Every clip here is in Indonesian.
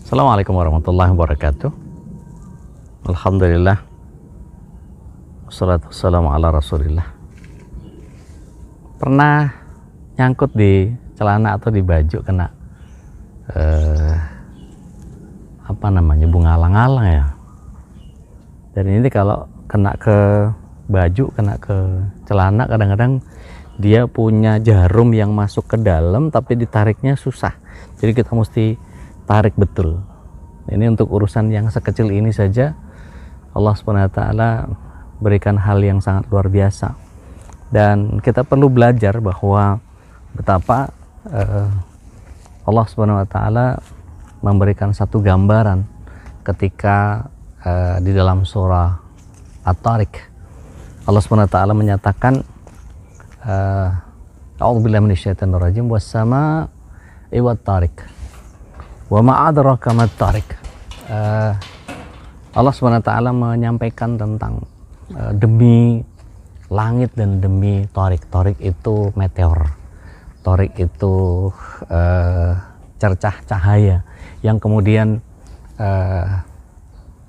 Assalamualaikum warahmatullahi wabarakatuh. Alhamdulillah, wassalatu wassalamu ala rasulillah. Pernah nyangkut di celana atau di baju kena bunga alang-alang ya. Dan ini kalau kena ke baju, kena ke celana, kadang-kadang dia punya jarum yang masuk ke dalam tapi ditariknya susah. Jadi kita mesti tarik betul. Ini untuk urusan yang sekecil ini saja Allah SWT berikan hal yang sangat luar biasa. Dan kita perlu belajar bahwa betapa Allah SWT memberikan satu gambaran ketika di dalam surah At-Tariq Allah SWT menyatakan A'udzubillahi minasyaitonir rajim was-samaa'i wat-tariq wa ma adraka mat-tariq. Allah SWT menyampaikan tentang demi langit dan demi Tariq. Tariq itu meteor, Tariq itu cercah cahaya yang kemudian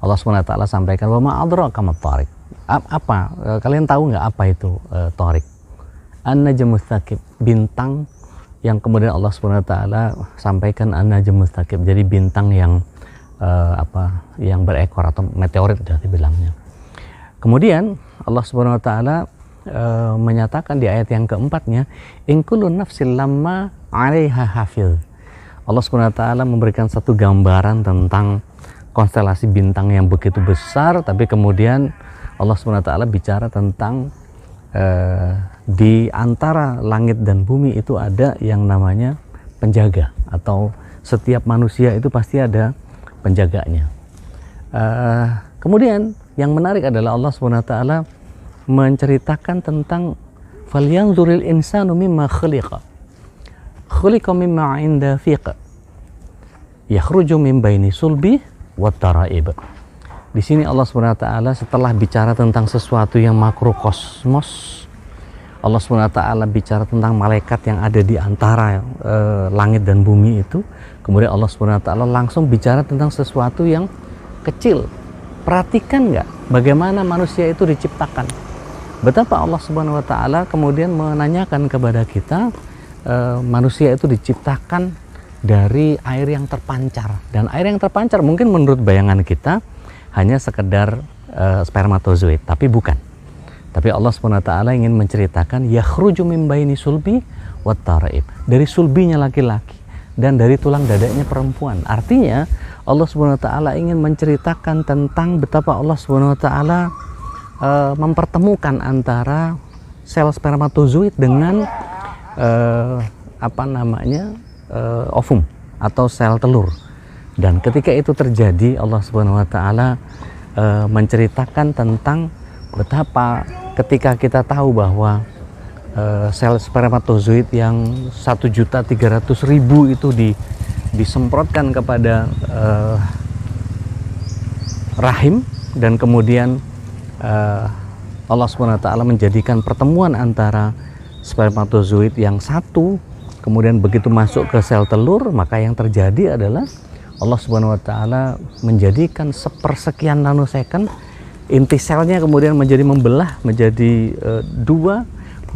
Allah SWT sampaikan wa ma adraka mat-tariq. Apa? Kalian tahu nggak apa itu Tariq? An-najmus tsaqib, bintang yang kemudian Allah SWT sampaikan an-najmus tsaqib, jadi bintang yang yang berekor atau meteorit sudah dibilangnya. Kemudian Allah SWT menyatakan di ayat yang keempatnya, in kullu nafsin lamma 'alaiha hafiz. Allah SWT memberikan satu gambaran tentang konstelasi bintang yang begitu besar, tapi kemudian Allah SWT bicara tentang di antara langit dan bumi itu ada yang namanya penjaga, atau setiap manusia itu pasti ada penjaganya. Kemudian yang menarik adalah Allah SWT menceritakan tentang falyanzuril insanu mimma khuliqa mimma 'inda fiqa yakhruju min baini sulbi wat taraib. Di sini Allah SWT setelah bicara tentang sesuatu yang makrokosmos, Allah SWT bicara tentang malaikat yang ada di antara langit dan bumi itu. Kemudian Allah SWT langsung bicara tentang sesuatu yang kecil. Perhatikan nggak bagaimana manusia itu diciptakan. Betapa Allah SWT kemudian menanyakan kepada kita, manusia itu diciptakan dari air yang terpancar. Dan air yang terpancar mungkin menurut bayangan kita hanya sekedar spermatozoid, tapi bukan. Tapi Allah SWT ingin menceritakan yakhruju min baini sulbi wat taraib, dari sulbinya laki-laki dan dari tulang dadanya perempuan. Artinya Allah SWT ingin menceritakan tentang betapa Allah SWT mempertemukan antara sel spermatozoid dengan ovum atau sel telur. Dan ketika itu terjadi, Allah SWT menceritakan tentang betapa ketika kita tahu bahwa sel spermatozoid yang 1.300.000 itu disemprotkan kepada rahim, dan kemudian Allah SWT menjadikan pertemuan antara spermatozoid yang satu, kemudian begitu masuk ke sel telur, maka yang terjadi adalah Allah SWT menjadikan sepersekian nanosecond inti selnya kemudian menjadi membelah menjadi 2,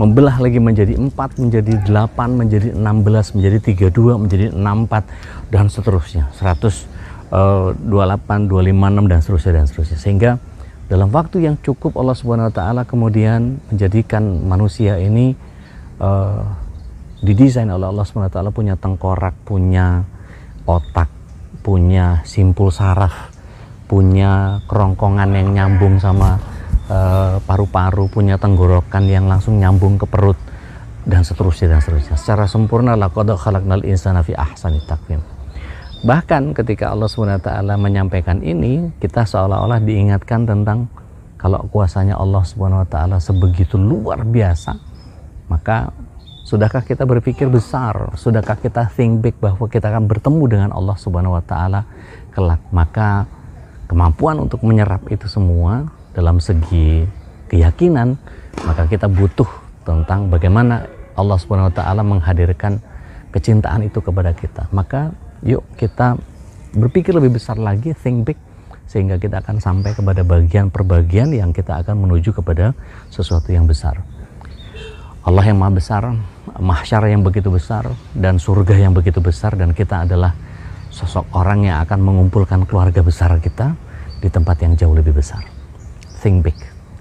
membelah lagi menjadi 4, menjadi 8, menjadi 16, menjadi 32, menjadi 64, dan seterusnya 128, 256 dan seterusnya. Sehingga dalam waktu yang cukup Allah SWT kemudian menjadikan manusia ini didesain oleh Allah SWT punya tengkorak, punya otak, punya simpul saraf, punya kerongkongan yang nyambung sama paru-paru, punya tenggorokan yang langsung nyambung ke perut, dan seterusnya. Secara sempurna, laqad khalaqnal insana fi ahsani taqwim. Bahkan ketika Allah SWT menyampaikan ini, kita seolah-olah diingatkan tentang kalau kuasanya Allah SWT sebegitu luar biasa, maka sudahkah kita berpikir besar? Sudahkah kita think big bahwa kita akan bertemu dengan Allah Subhanahu wa taala kelak? Maka kemampuan untuk menyerap itu semua dalam segi keyakinan, maka kita butuh tentang bagaimana Allah Subhanahu wa taala menghadirkan kecintaan itu kepada kita. Maka yuk kita Berpikir lebih besar lagi, think big, sehingga kita akan sampai kepada bagian per bagian yang kita akan menuju kepada sesuatu yang besar. Allah yang maha besar, mahsyar yang begitu besar, dan surga yang begitu besar, dan kita adalah sosok orang yang akan mengumpulkan keluarga besar kita di tempat yang jauh lebih besar. Think big.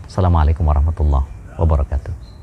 Assalamualaikum warahmatullahi wabarakatuh.